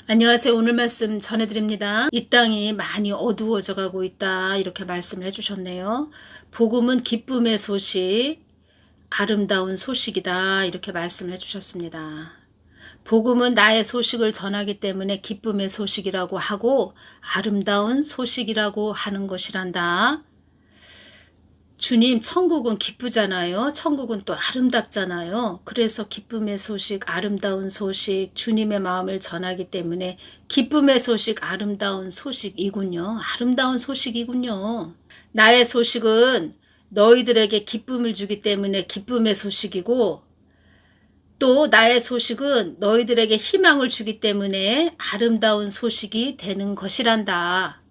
안녕하세요. 오늘 말씀 전해드립니다. 이 땅이 많이 어두워져 가고 있다, 이렇게 말씀을 해주셨네요. 복음은 기쁨의 소식, 아름다운 소식이다, 이렇게 말씀을 해주셨습니다. 복음은 나의 소식을 전하기 때문에 기쁨의 소식이라고 하고 아름다운 소식이라고 하는 것이란다. 주님, 천국은 기쁘잖아요. 천국은 또 아름답잖아요. 그래서 기쁨의 소식, 아름다운 소식, 주님의 마음을 전하기 때문에 기쁨의 소식, 아름다운 소식이군요. 아름다운 소식이군요. 나의 소식은 너희들에게 기쁨을 주기 때문에 기쁨의 소식이고, 또 나의 소식은 너희들에게 희망을 주기 때문에 아름다운 소식이 되는 것이란다.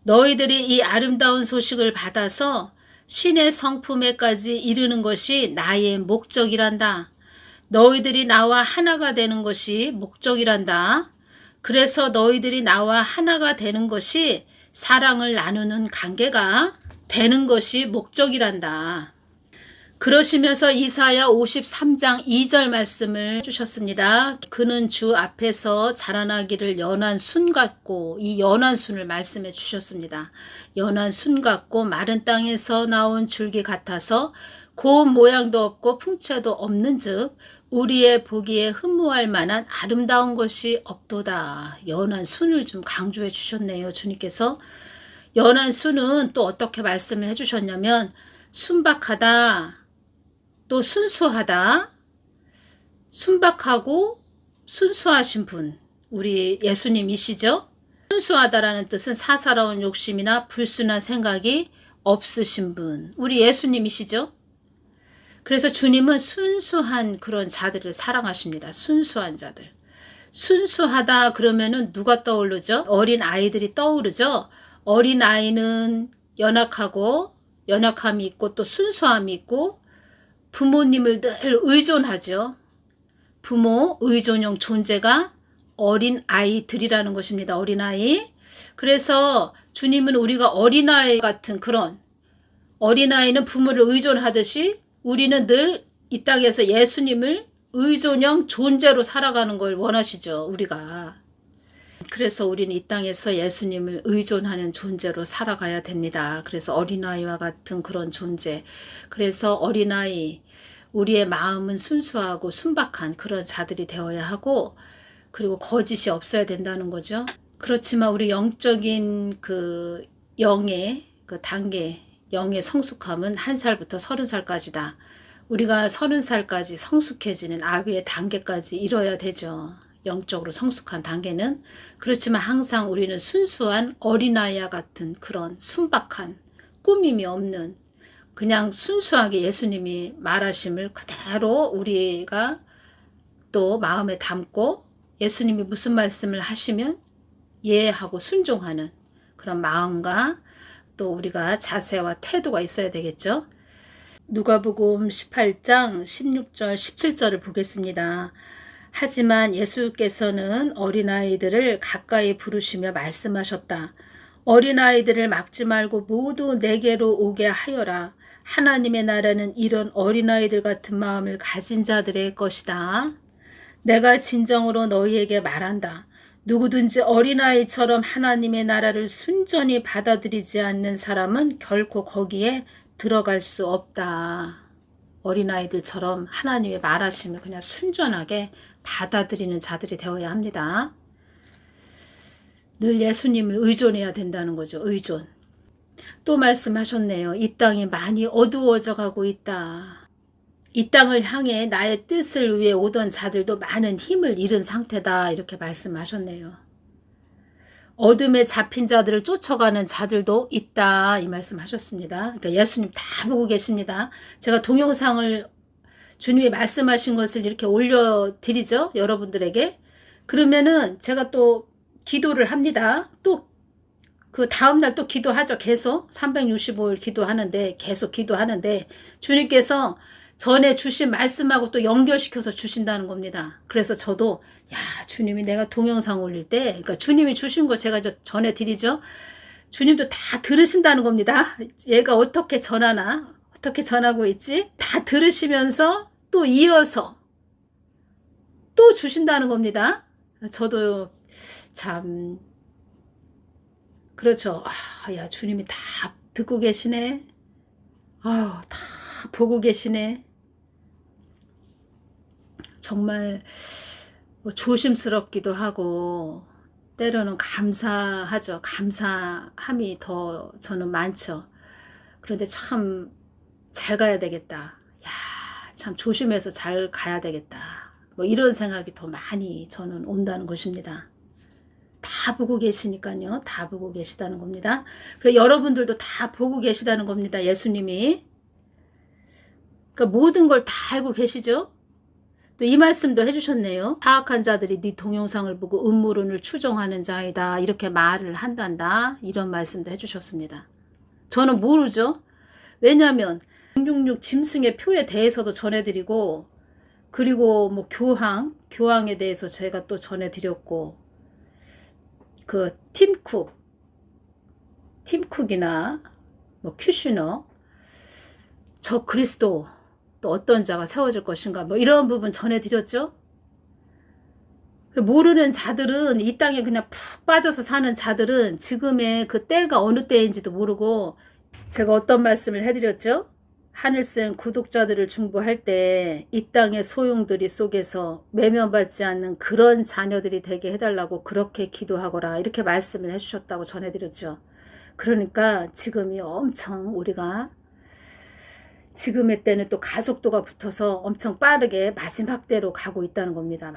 너희들이 이 아름다운 소식을 받아서 신의 성품에까지 이르는 것이 나의 목적이란다. 너희들이 나와 하나가 되는 것이 목적이란다. 그래서 너희들이 나와 하나가 되는 것이 사랑을 나누는 관계가 되는 것이 목적이란다. 그러시면서 이사야 53장 2절 말씀을 주셨습니다. 그는 주 앞에서 자라나기를 연한 순 같고, 이 연한 순을 말씀해 주셨습니다. 연한 순 같고 마른 땅에서 나온 줄기 같아서 고운 모양도 없고 풍채도 없는 즉 우리의 보기에 흠모할 만한 아름다운 것이 없도다. 연한 순을 좀 강조해 주셨네요. 주님께서. 연한 순은 또 어떻게 말씀을 해 주셨냐면 순박하다, 또 순수하다, 순박하고 순수하신 분, 우리 예수님이시죠? 순수하다라는 뜻은 사사로운 욕심이나 불순한 생각이 없으신 분, 우리 예수님이시죠? 그래서 주님은 순수한 그런 자들을 사랑하십니다. 순수한 자들. 순수하다 그러면은 누가 떠오르죠? 어린 아이들이 떠오르죠? 어린 아이는 연약함이 있고 또 순수함이 있고 부모님을 늘 의존하죠. 부모 의존형 존재가 어린 아이들이라는 것입니다. 어린아이. 그래서 주님은 우리가 어린아이 같은 그런, 어린아이는 부모를 의존하듯이 우리는 늘 이 땅에서 예수님을 의존형 존재로 살아가는 걸 원하시죠. 우리가. 그래서 우리는 이 땅에서 예수님을 의존하는 존재로 살아가야 됩니다. 그래서 어린아이와 같은 그런 존재. 그래서 어린아이, 우리의 마음은 순수하고 순박한 그런 자들이 되어야 하고, 그리고 거짓이 없어야 된다는 거죠. 그렇지만 우리 영적인 그 영의 그 단계, 영의 성숙함은 1살부터 30살까지다. 우리가 30살까지 성숙해지는 아비의 단계까지 이뤄야 되죠. 영적으로 성숙한 단계는. 그렇지만 항상 우리는 순수한 어린아이와 같은 그런 순박한, 꾸밈이 없는, 그냥 순수하게 예수님이 말하심을 그대로 우리가 또 마음에 담고 예수님이 무슨 말씀을 하시면 이해하고 순종하는 그런 마음과 또 우리가 자세와 태도가 있어야 되겠죠. 누가복음 18장 16절 17절을 보겠습니다. 하지만 예수께서는 어린아이들을 가까이 부르시며 말씀하셨다. 어린아이들을 막지 말고 모두 내게로 오게 하여라. 하나님의 나라는 이런 어린아이들 같은 마음을 가진 자들의 것이다. 내가 진정으로 너희에게 말한다. 누구든지 어린아이처럼 하나님의 나라를 순전히 받아들이지 않는 사람은 결코 거기에 들어갈 수 없다. 어린아이들처럼 하나님의 말하심을 그냥 순전하게 받아들이는 자들이 되어야 합니다. 늘 예수님을 의존해야 된다는 거죠. 의존. 또 말씀하셨네요. 이 땅이 많이 어두워져 가고 있다. 이 땅을 향해 나의 뜻을 위해 오던 자들도 많은 힘을 잃은 상태다. 이렇게 말씀하셨네요. 어둠에 잡힌 자들을 쫓아가는 자들도 있다. 이 말씀하셨습니다. 그러니까 예수님 다 보고 계십니다. 제가 동영상을 주님이 말씀하신 것을 이렇게 올려드리죠. 여러분들에게. 그러면은 제가 또 기도를 합니다. 또 그 다음날 또 기도하죠. 계속 365일 기도하는데, 계속 기도하는데 주님께서 전에 주신 말씀하고 또 연결시켜서 주신다는 겁니다. 그래서 저도 주님이 내가 동영상 올릴 때, 그러니까 주님이 주신 거 제가 전해 드리죠. 주님도 다 들으신다는 겁니다. 얘가 어떻게 전하나, 어떻게 전하고 있지? 다 들으시면서 또 이어서 또 주신다는 겁니다. 저도 참 그렇죠. 야, 주님이 다 듣고 계시네. 다 보고 계시네. 정말 뭐 조심스럽기도 하고 때로는 감사하죠. 감사함이 더 저는 많죠. 그런데 참 잘 가야 되겠다. 야, 참 조심해서 잘 가야 되겠다. 뭐 이런 생각이 더 많이 저는 온다는 것입니다. 다 보고 계시니까요. 다 보고 계시다는 겁니다. 그리고 여러분들도 다 보고 계시다는 겁니다. 예수님이. 그러니까 모든 걸 다 알고 계시죠. 또 이 말씀도 해주셨네요. 사악한 자들이 네 동영상을 보고 음모론을 추종하는 자이다. 이렇게 말을 한단다. 이런 말씀도 해주셨습니다. 저는 모르죠. 왜냐하면 666 짐승의 표에 대해서도 전해드리고, 그리고 뭐 교황에 대해서 제가 또 전해드렸고, 그 팀쿡이나 뭐 큐슈너, 저 그리스도 또 어떤 자가 세워질 것인가, 뭐 이런 부분 전해드렸죠. 모르는 자들은, 이 땅에 그냥 푹 빠져서 사는 자들은 지금의 그 때가 어느 때인지도 모르고, 제가 어떤 말씀을 해드렸죠. 하늘쌤 구독자들을 중보할 때 이 땅의 소용돌이 속에서 외면받지 않는 그런 자녀들이 되게 해달라고 그렇게 기도하거라, 이렇게 말씀을 해주셨다고 전해드렸죠. 그러니까 지금이 엄청 우리가 지금의 때는 또 가속도가 붙어서 엄청 빠르게 마지막 때로 가고 있다는 겁니다.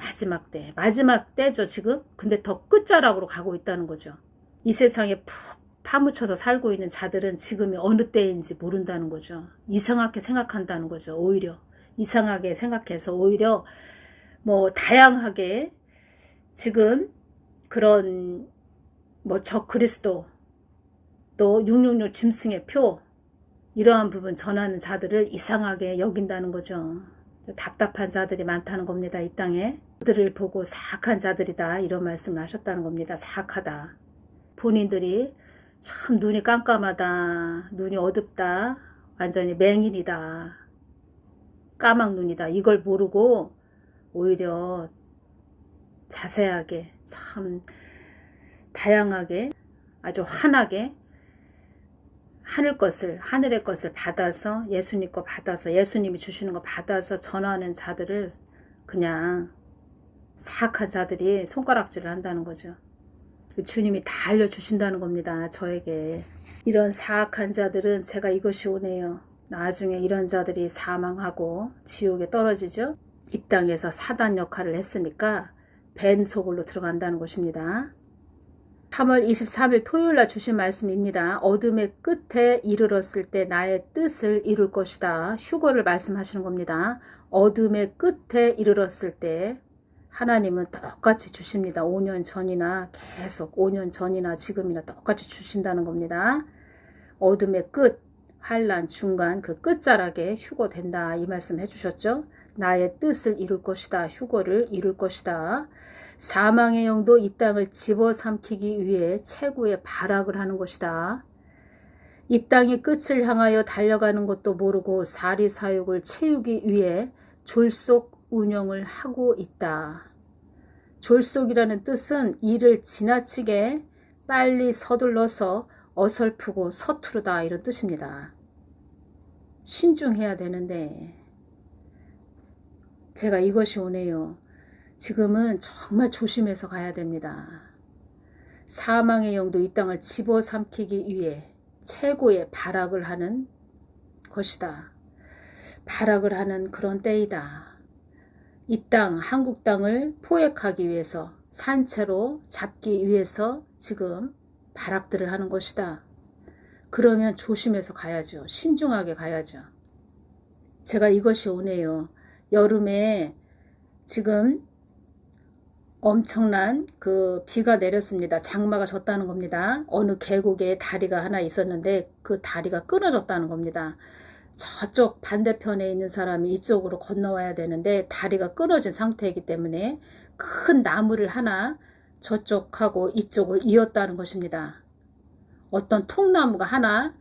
마지막 때죠 지금. 근데 더 끝자락으로 가고 있다는 거죠. 이 세상에 푹 파묻혀서 살고 있는 자들은 지금이 어느 때인지 모른다는 거죠. 이상하게 생각한다는 거죠. 오히려 이상하게 생각해서 오히려 뭐 다양하게 지금 그런 뭐 저 그리스도 또 666 짐승의 표, 이러한 부분 전하는 자들을 이상하게 여긴다는 거죠. 답답한 자들이 많다는 겁니다. 이 땅에 그들을 보고 사악한 자들이다, 이런 말씀을 하셨다는 겁니다. 사악하다. 본인들이 참 눈이 깜깜하다, 눈이 어둡다, 완전히 맹인이다, 까막눈이다, 이걸 모르고 오히려 자세하게 참 다양하게 아주 환하게 하늘의 것을 받아서, 예수님 거 받아서, 예수님이 주시는 거 받아서 전하는 자들을 그냥 사악한 자들이 손가락질을 한다는 거죠. 주님이 다 알려주신다는 겁니다. 저에게. 이런 사악한 자들은 제가 이것이 오네요. 나중에 이런 자들이 사망하고 지옥에 떨어지죠. 이 땅에서 사단 역할을 했으니까 뱀 속으로 들어간다는 것입니다. 3월 23일 토요일날 주신 말씀입니다. 어둠의 끝에 이르렀을 때 나의 뜻을 이룰 것이다. 휴거를 말씀하시는 겁니다. 어둠의 끝에 이르렀을 때 하나님은 똑같이 주십니다. 5년 전이나 계속 5년 전이나 지금이나 똑같이 주신다는 겁니다. 어둠의 끝, 환난 중간 그 끝자락에 휴거된다, 이 말씀 해주셨죠. 나의 뜻을 이룰 것이다. 휴거를 이룰 것이다. 사망의 영도 이 땅을 집어삼키기 위해 최고의 발악을 하는 것이다. 이 땅의 끝을 향하여 달려가는 것도 모르고 사리사욕을 채우기 위해 졸속 운영을 하고 있다. 졸속이라는 뜻은 일을 지나치게 빨리 서둘러서 어설프고 서투르다, 이런 뜻입니다. 신중해야 되는데 제가 이것이 오네요. 지금은 정말 조심해서 가야 됩니다. 사망의 영도 이 땅을 집어삼키기 위해 최고의 발악을 하는 것이다. 발악을 하는 그런 때이다. 이 땅, 한국 땅을 포획하기 위해서, 산채로 잡기 위해서 지금 발악들을 하는 것이다. 그러면 조심해서 가야죠. 신중하게 가야죠. 제가 이것이 오네요. 여름에 지금 엄청난 그 비가 내렸습니다. 장마가 졌다는 겁니다. 어느 계곡에 다리가 하나 있었는데 그 다리가 끊어졌다는 겁니다. 저쪽 반대편에 있는 사람이 이쪽으로 건너와야 되는데 다리가 끊어진 상태이기 때문에 큰 나무를 하나 저쪽하고 이쪽을 이었다는 것입니다. 어떤 통나무가 하나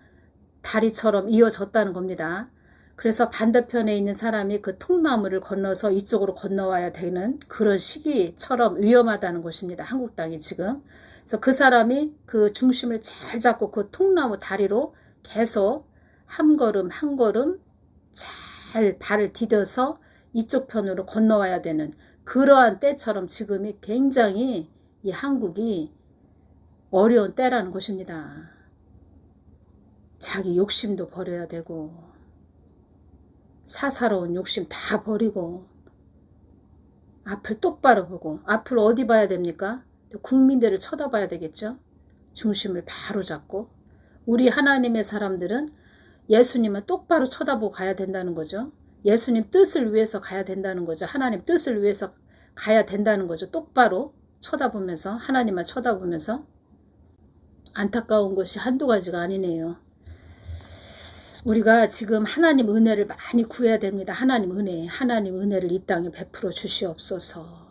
다리처럼 이어졌다는 겁니다. 그래서 반대편에 있는 사람이 그 통나무를 건너서 이쪽으로 건너와야 되는 그런 시기처럼 위험하다는 것입니다. 한국 땅이 지금. 그래서 그 사람이 그 중심을 잘 잡고 그 통나무 다리로 계속 한 걸음 한 걸음 잘 발을 디뎌서 이쪽 편으로 건너와야 되는 그러한 때처럼 지금이 굉장히 이 한국이 어려운 때라는 것입니다. 자기 욕심도 버려야 되고 사사로운 욕심 다 버리고 앞을 똑바로 보고 앞을 어디 봐야 됩니까? 국민들을 쳐다봐야 되겠죠. 중심을 바로 잡고 우리 하나님의 사람들은 예수님을 똑바로 쳐다보고 가야 된다는 거죠. 예수님 뜻을 위해서 가야 된다는 거죠. 하나님 뜻을 위해서 가야 된다는 거죠. 똑바로 쳐다보면서 하나님만 쳐다보면서. 안타까운 것이 한두 가지가 아니네요. 우리가 지금 하나님 은혜를 많이 구해야 됩니다. 하나님 은혜를 이 땅에 베풀어 주시옵소서.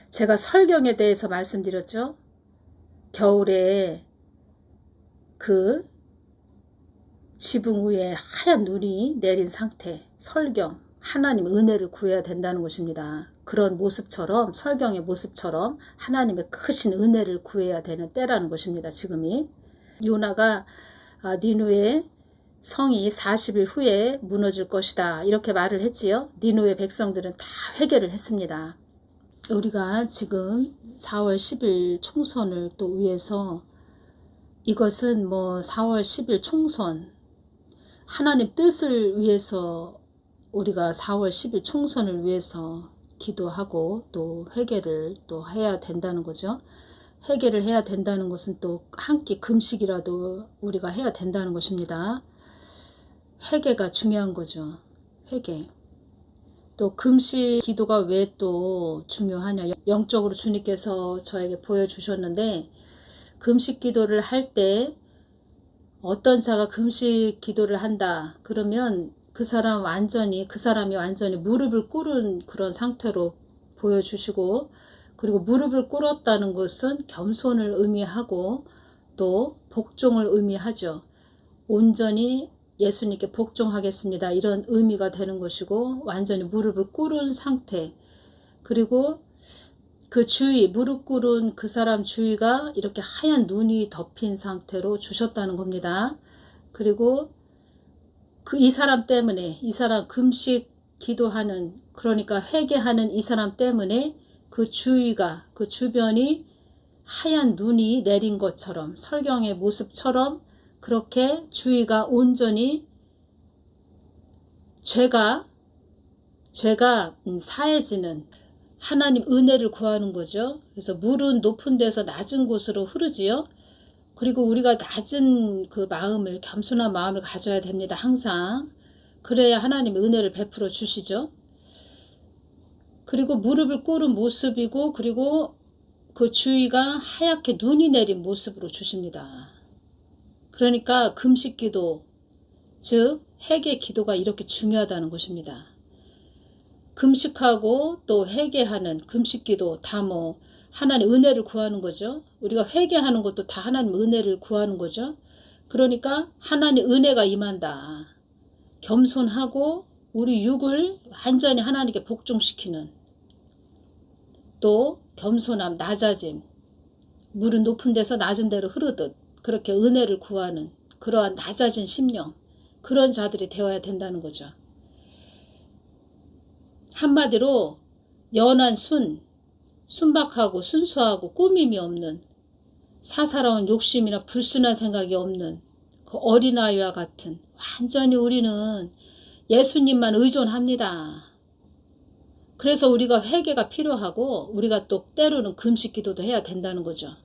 제가 설경에 대해서 말씀드렸죠. 겨울에 그 지붕 위에 하얀 눈이 내린 상태, 설경, 하나님 은혜를 구해야 된다는 것입니다. 그런 모습처럼, 설경의 모습처럼 하나님의 크신 은혜를 구해야 되는 때라는 것입니다. 지금이. 요나가 니누의 성이 40일 후에 무너질 것이다 이렇게 말을 했지요. 니누의 백성들은 다 회개를 했습니다. 우리가 지금 4월 10일 총선을 또 위해서 이것은 뭐 4월 10일 총선 하나님 뜻을 위해서 우리가 4월 10일 총선을 위해서 기도하고 또 회개를 또 해야 된다는 거죠. 회개를 해야 된다는 것은 또 한 끼 금식이라도 우리가 해야 된다는 것입니다. 회개가 중요한 거죠. 회개. 또 금식 기도가 왜 또 중요하냐. 영적으로 주님께서 저에게 보여주셨는데 금식 기도를 할 때 어떤 자가 금식 기도를 한다. 그러면 그 사람이 완전히 무릎을 꿇은 그런 상태로 보여주시고 그리고 무릎을 꿇었다는 것은 겸손을 의미하고 또 복종을 의미하죠. 온전히 예수님께 복종하겠습니다. 이런 의미가 되는 것이고 완전히 무릎을 꿇은 상태 그리고 그 주위 무릎 꿇은 그 사람 주위가 이렇게 하얀 눈이 덮인 상태로 주셨다는 겁니다. 그리고 이 사람 때문에 이 사람 금식 기도하는 그러니까 회개하는 이 사람 때문에 그 주위가 그 주변이 하얀 눈이 내린 것처럼 설경의 모습처럼 그렇게 주위가 온전히 죄가 사해지는 하나님 은혜를 구하는 거죠. 그래서 물은 높은 데서 낮은 곳으로 흐르지요. 그리고 우리가 낮은 그 마음을 겸손한 마음을 가져야 됩니다. 항상. 그래야 하나님의 은혜를 베풀어 주시죠. 그리고 무릎을 꿇은 모습이고 그리고 그 주위가 하얗게 눈이 내린 모습으로 주십니다. 그러니까 금식기도 즉 회개 기도가 이렇게 중요하다는 것입니다. 금식하고 또 회개하는 금식기도 다 뭐 하나님 은혜를 구하는 거죠. 우리가 회개하는 것도 다 하나님 은혜를 구하는 거죠. 그러니까 하나님 은혜가 임한다. 겸손하고 우리 육을 완전히 하나님께 복종시키는 또 겸손함, 낮아짐, 물은 높은 데서 낮은 데로 흐르듯 그렇게 은혜를 구하는 그러한 낮아진 심령 그런 자들이 되어야 된다는 거죠. 한마디로 연한 순박하고 순수하고 꾸밈이 없는 사사로운 욕심이나 불순한 생각이 없는 그 어린아이와 같은 완전히 우리는 예수님만 의존합니다. 그래서 우리가 회개가 필요하고 우리가 또 때로는 금식 기도도 해야 된다는 거죠.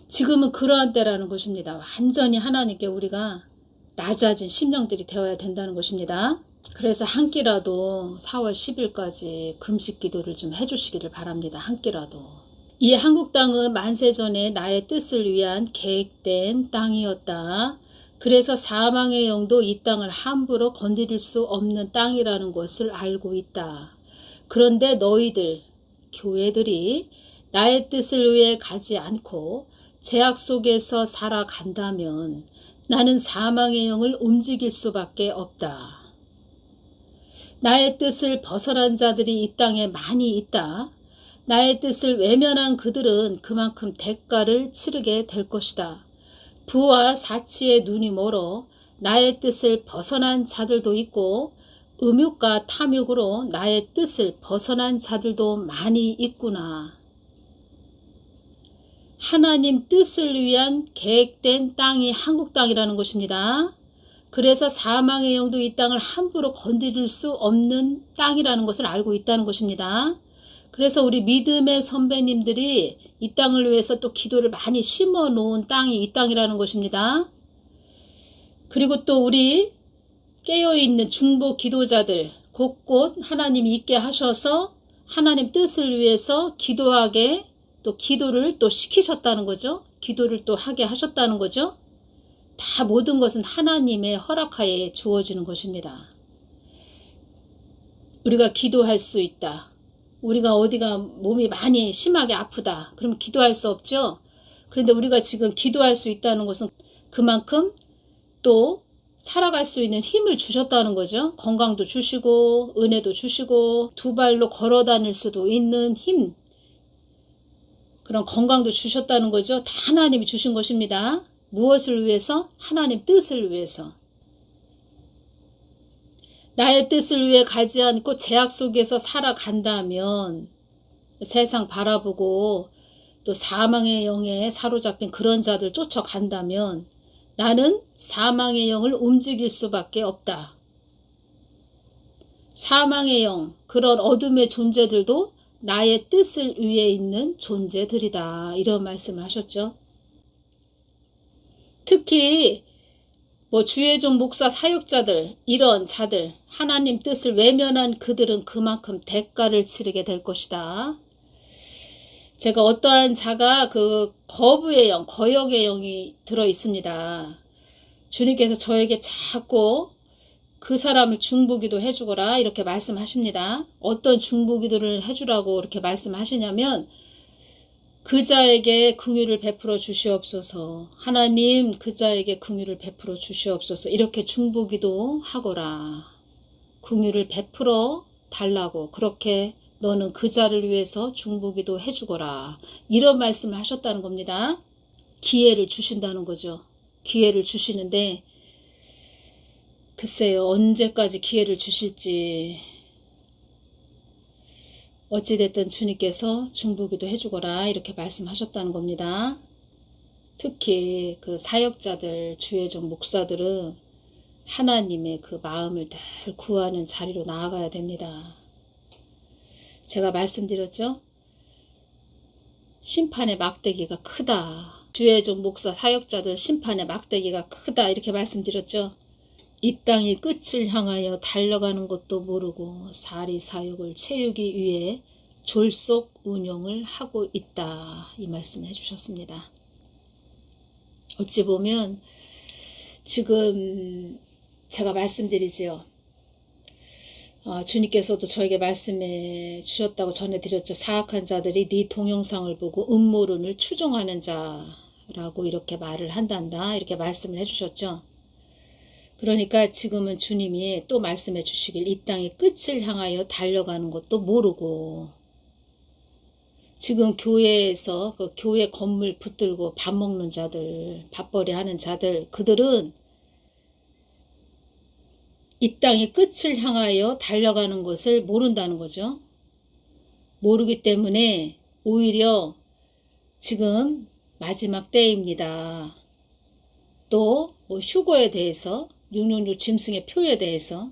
지금은 그러한 때라는 것입니다. 완전히 하나님께 우리가 낮아진 심령들이 되어야 된다는 것입니다. 그래서 한 끼라도 4월 10일까지 금식 기도를 좀 해주시기를 바랍니다. 한 끼라도. 이 한국 땅은 만세전에 나의 뜻을 위한 계획된 땅이었다. 그래서 사망의 영도 이 땅을 함부로 건드릴 수 없는 땅이라는 것을 알고 있다. 그런데 너희들, 교회들이 나의 뜻을 위해 가지 않고 제약 속에서 살아간다면 나는 사망의 영을 움직일 수밖에 없다. 나의 뜻을 벗어난 자들이 이 땅에 많이 있다. 나의 뜻을 외면한 그들은 그만큼 대가를 치르게 될 것이다. 부와 사치의 눈이 멀어 나의 뜻을 벗어난 자들도 있고 음욕과 탐욕으로 나의 뜻을 벗어난 자들도 많이 있구나. 하나님 뜻을 위한 계획된 땅이 한국 땅이라는 것입니다. 그래서 사망의 영도 이 땅을 함부로 건드릴 수 없는 땅이라는 것을 알고 있다는 것입니다. 그래서 우리 믿음의 선배님들이 이 땅을 위해서 또 기도를 많이 심어 놓은 땅이 이 땅이라는 것입니다. 그리고 또 우리 깨어있는 중보 기도자들 곳곳 하나님이 있게 하셔서 하나님 뜻을 위해서 기도하게 또 기도를 또 시키셨다는 거죠. 기도를 또 하게 하셨다는 거죠. 다 모든 것은 하나님의 허락하에 주어지는 것입니다. 우리가 기도할 수 있다. 우리가 어디가 몸이 많이 심하게 아프다. 그러면 기도할 수 없죠. 그런데 우리가 지금 기도할 수 있다는 것은 그만큼 또 살아갈 수 있는 힘을 주셨다는 거죠. 건강도 주시고 은혜도 주시고 두 발로 걸어 다닐 수도 있는 힘, 그런 건강도 주셨다는 거죠. 다 하나님이 주신 것입니다. 무엇을 위해서? 하나님 뜻을 위해서. 나의 뜻을 위해 가지 않고 제약 속에서 살아간다면 세상 바라보고 또 사망의 영에 사로잡힌 그런 자들 쫓아간다면 나는 사망의 영을 움직일 수밖에 없다. 사망의 영, 그런 어둠의 존재들도 나의 뜻을 위해 있는 존재들이다. 이런 말씀을 하셨죠. 특히 주의종 목사 사역자들, 이런 자들, 하나님 뜻을 외면한 그들은 그만큼 대가를 치르게 될 것이다. 제가 어떠한 자가 그 거부의 영, 거역의 영이 들어 있습니다. 주님께서 저에게 자꾸 그 사람을 중보기도 해주거라 이렇게 말씀하십니다. 어떤 중보기도를 해주라고 이렇게 말씀하시냐면 그 자에게 긍휼을 베풀어 주시옵소서. 하나님 그 자에게 긍휼을 베풀어 주시옵소서. 이렇게 중보기도 하거라. 긍휼을 베풀어 달라고 그렇게 너는 그 자를 위해서 중보기도 해주거라. 이런 말씀을 하셨다는 겁니다. 기회를 주신다는 거죠. 기회를 주시는데 글쎄요, 언제까지 기회를 주실지. 어찌됐든 주님께서 중보기도 해주거라 이렇게 말씀하셨다는 겁니다. 특히 그 사역자들, 주의종 목사들은 하나님의 그 마음을 늘 구하는 자리로 나아가야 됩니다. 제가 말씀드렸죠? 심판의 막대기가 크다. 주의종 목사 사역자들 심판의 막대기가 크다 이렇게 말씀드렸죠. 이 땅이 끝을 향하여 달려가는 것도 모르고 사리사욕을 채우기 위해 졸속 운용을 하고 있다. 이 말씀을 해주셨습니다. 어찌 보면 지금 제가 말씀드리지요. 주님께서도 저에게 말씀해 주셨다고 전해드렸죠. 사악한 자들이 네 동영상을 보고 음모론을 추종하는 자라고 이렇게 말을 한단다. 이렇게 말씀을 해주셨죠. 그러니까 지금은 주님이 또 말씀해 주시길 이 땅의 끝을 향하여 달려가는 것도 모르고 지금 교회에서 그 교회 건물 붙들고 밥 먹는 자들, 밥벌이 하는 자들, 그들은 이 땅의 끝을 향하여 달려가는 것을 모른다는 거죠. 모르기 때문에 오히려 지금 마지막 때입니다. 또 휴거에 대해서 666 짐승의 표에 대해서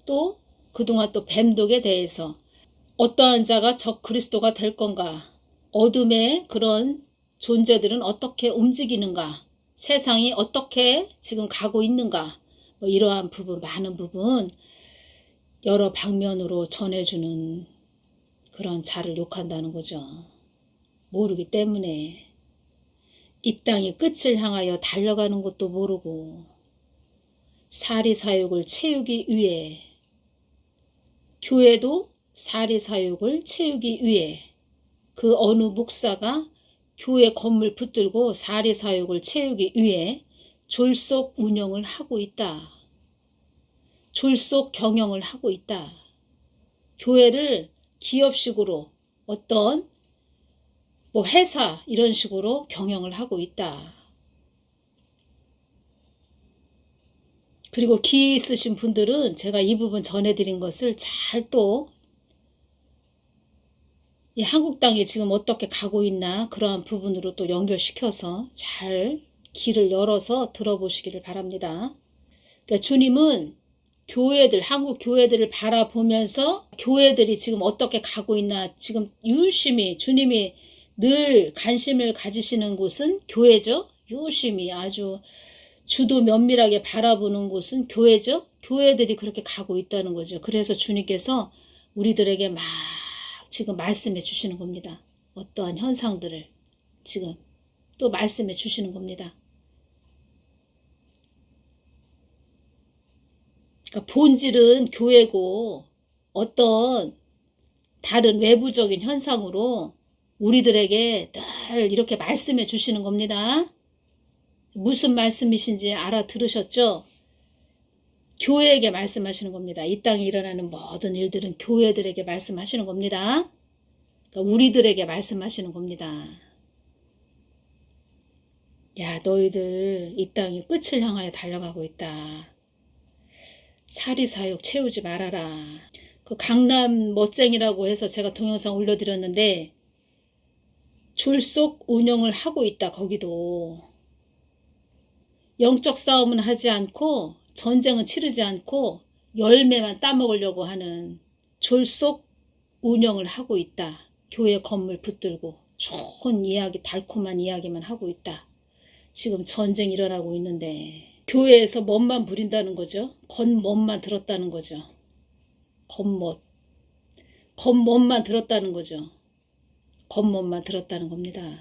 또 그동안 또 뱀독에 대해서 어떠한 자가 적 그리스도가 될 건가, 어둠의 그런 존재들은 어떻게 움직이는가, 세상이 어떻게 지금 가고 있는가, 이러한 부분, 많은 부분 여러 방면으로 전해주는 그런 자를 욕한다는 거죠. 모르기 때문에 이 땅의 끝을 향하여 달려가는 것도 모르고 사리사욕을 채우기 위해, 교회도 사리사욕을 채우기 위해 그 어느 목사가 교회 건물 붙들고 사리사욕을 채우기 위해 졸속 운영을 하고 있다. 졸속 경영을 하고 있다. 교회를 기업식으로 어떤 뭐 회사 이런 식으로 경영을 하고 있다. 그리고 기 있으신 분들은 제가 이 부분 전해드린 것을 잘 또 이 한국 땅이 지금 어떻게 가고 있나 그러한 부분으로 또 연결시켜서 잘 길을 열어서 들어보시기를 바랍니다. 그러니까 주님은 교회들, 한국 교회들을 바라보면서 교회들이 지금 어떻게 가고 있나 지금 유심히 주님이 늘 관심을 가지시는 곳은 교회죠. 유심히 아주 주도 면밀하게 바라보는 곳은 교회죠. 교회들이 그렇게 가고 있다는 거죠. 그래서 주님께서 우리들에게 막 지금 말씀해 주시는 겁니다. 어떠한 현상들을 지금 또 말씀해 주시는 겁니다. 그러니까 본질은 교회고 어떤 다른 외부적인 현상으로 우리들에게 늘 이렇게 말씀해 주시는 겁니다. 무슨 말씀이신지 알아들으셨죠? 교회에게 말씀하시는 겁니다. 이 땅에 일어나는 모든 일들은 교회들에게 말씀하시는 겁니다. 그러니까 우리들에게 말씀하시는 겁니다. 야, 너희들 이 땅이 끝을 향하여 달려가고 있다. 사리사욕 채우지 말아라. 그 강남 멋쟁이라고 해서 제가 동영상 올려드렸는데 졸속 운영을 하고 있다. 거기도 영적 싸움은 하지 않고 전쟁은 치르지 않고 열매만 따먹으려고 하는 졸속 운영을 하고 있다. 교회 건물 붙들고 좋은 이야기, 달콤한 이야기만 하고 있다. 지금 전쟁이 일어나고 있는데 교회에서 멋만 부린다는 거죠. 겉멋만 들었다는 거죠. 겉멋만 들었다는 거죠. 겉멋만 들었다는 겁니다.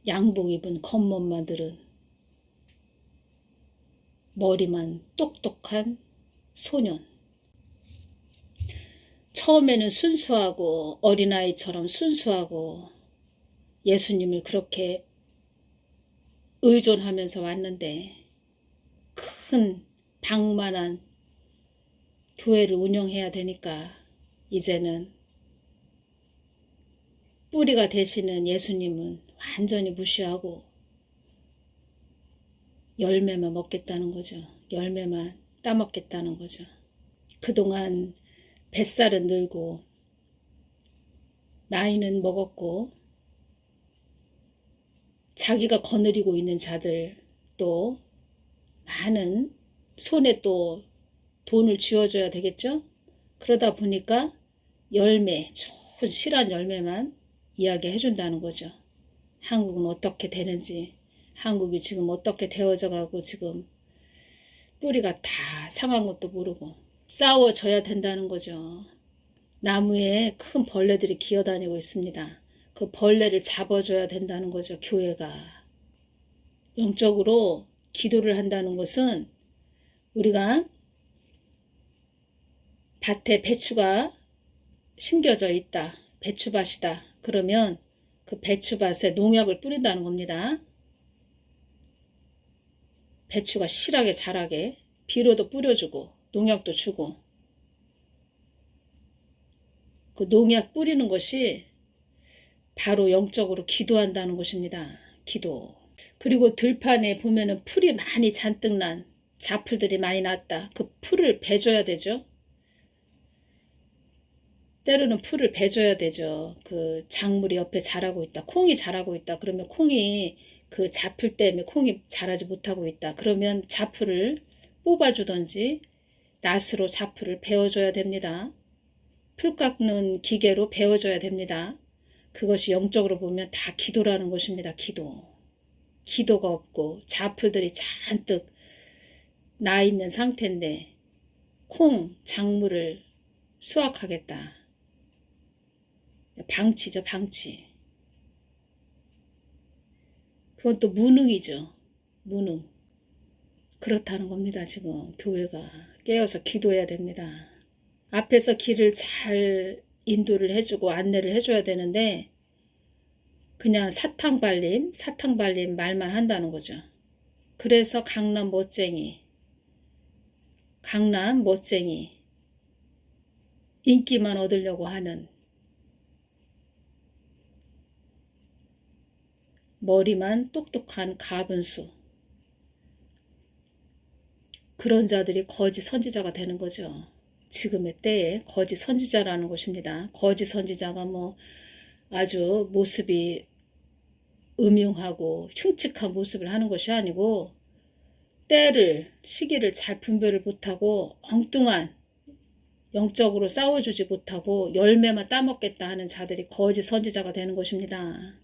양복 입은 겉멋만 들은 머리만 똑똑한 소년. 처음에는 순수하고 어린아이처럼 순수하고 예수님을 그렇게 의존하면서 왔는데 큰 방만한 교회를 운영해야 되니까 이제는 뿌리가 되시는 예수님은 완전히 무시하고 열매만 먹겠다는 거죠. 열매만 따먹겠다는 거죠. 그동안 뱃살은 늘고 나이는 먹었고 자기가 거느리고 있는 자들 또 많은 손에 또 돈을 쥐어줘야 되겠죠. 그러다 보니까 열매, 좋은 실한 열매만 이야기해 준다는 거죠. 한국은 어떻게 되는지, 한국이 지금 어떻게 되어져 가고 지금 뿌리가 다 상한 것도 모르고 싸워줘야 된다는 거죠. 나무에 큰 벌레들이 기어다니고 있습니다. 그 벌레를 잡아줘야 된다는 거죠. 교회가. 영적으로 기도를 한다는 것은 우리가 밭에 배추가 심겨져 있다. 배추밭이다. 그러면 그 배추밭에 농약을 뿌린다는 겁니다. 배추가 실하게 자라게 비료도 뿌려주고 농약도 주고 그 농약 뿌리는 것이 바로 영적으로 기도한다는 것입니다. 기도. 그리고 들판에 보면은 풀이 많이 잔뜩 난 잡풀들이 많이 났다. 그 풀을 베줘야 되죠. 때로는 풀을 베줘야 되죠. 그 작물이 옆에 자라고 있다. 콩이 자라고 있다. 그러면 콩이 그 잡풀 때문에 콩이 자라지 못하고 있다. 그러면 잡풀을 뽑아주던지 낫으로 잡풀을 베어줘야 됩니다. 풀 깎는 기계로 베어줘야 됩니다. 그것이 영적으로 보면 다 기도라는 것입니다. 기도. 기도가 없고 잡풀들이 잔뜩 나 있는 상태인데 콩, 작물을 수확하겠다. 방치죠, 방치. 그건 또 무능이죠. 무능. 그렇다는 겁니다. 지금 교회가 깨어서 기도해야 됩니다. 앞에서 길을 잘 인도를 해주고 안내를 해줘야 되는데 그냥 사탕발림 말만 한다는 거죠. 그래서 강남 멋쟁이, 인기만 얻으려고 하는, 머리만 똑똑한 가분수, 그런 자들이 거짓 선지자가 되는 거죠. 지금의 때에 거짓 선지자라는 것입니다. 거짓 선지자가 뭐 아주 모습이 음흉하고 흉측한 모습을 하는 것이 아니고, 시기를 잘 분별을 못하고 엉뚱한, 영적으로 싸워주지 못하고 열매만 따먹겠다 하는 자들이 거짓 선지자가 되는 것입니다.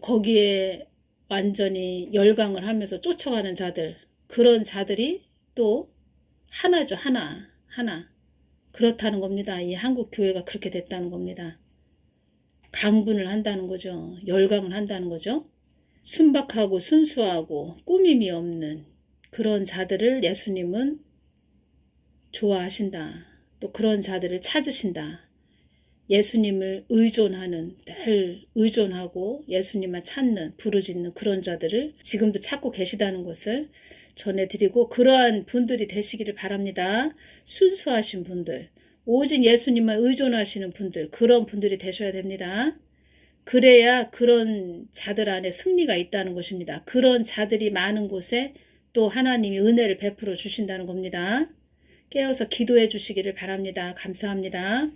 거기에 완전히 열광을 하면서 쫓아가는 자들, 그런 자들이 또 하나죠. 하나. 그렇다는 겁니다. 이 한국 교회가 그렇게 됐다는 겁니다. 강분을 한다는 거죠. 열광을 한다는 거죠. 순박하고 순수하고 꾸밈이 없는 그런 자들을 예수님은 좋아하신다. 또 그런 자들을 찾으신다. 예수님을 늘 의존하고 예수님만 찾는, 부르짖는 그런 자들을 지금도 찾고 계시다는 것을 전해드리고, 그러한 분들이 되시기를 바랍니다. 순수하신 분들, 오직 예수님만 의존하시는 분들, 그런 분들이 되셔야 됩니다. 그래야 그런 자들 안에 승리가 있다는 것입니다. 그런 자들이 많은 곳에 또 하나님이 은혜를 베풀어 주신다는 겁니다. 깨어서 기도해 주시기를 바랍니다. 감사합니다.